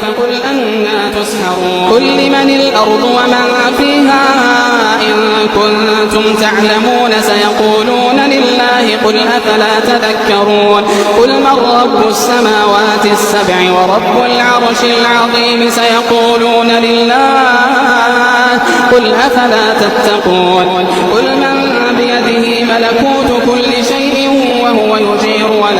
فقل أنا تسحرون قل لمن الأرض ومن فيها إن كنتم تعلمون سيقولون لله قل أفلا تذكرون قل من رب السماوات السبع ورب العرش العظيم سيقولون لله قل أفلا تتقون قل من بيده ملكوت كل شيء وهو يجير ولا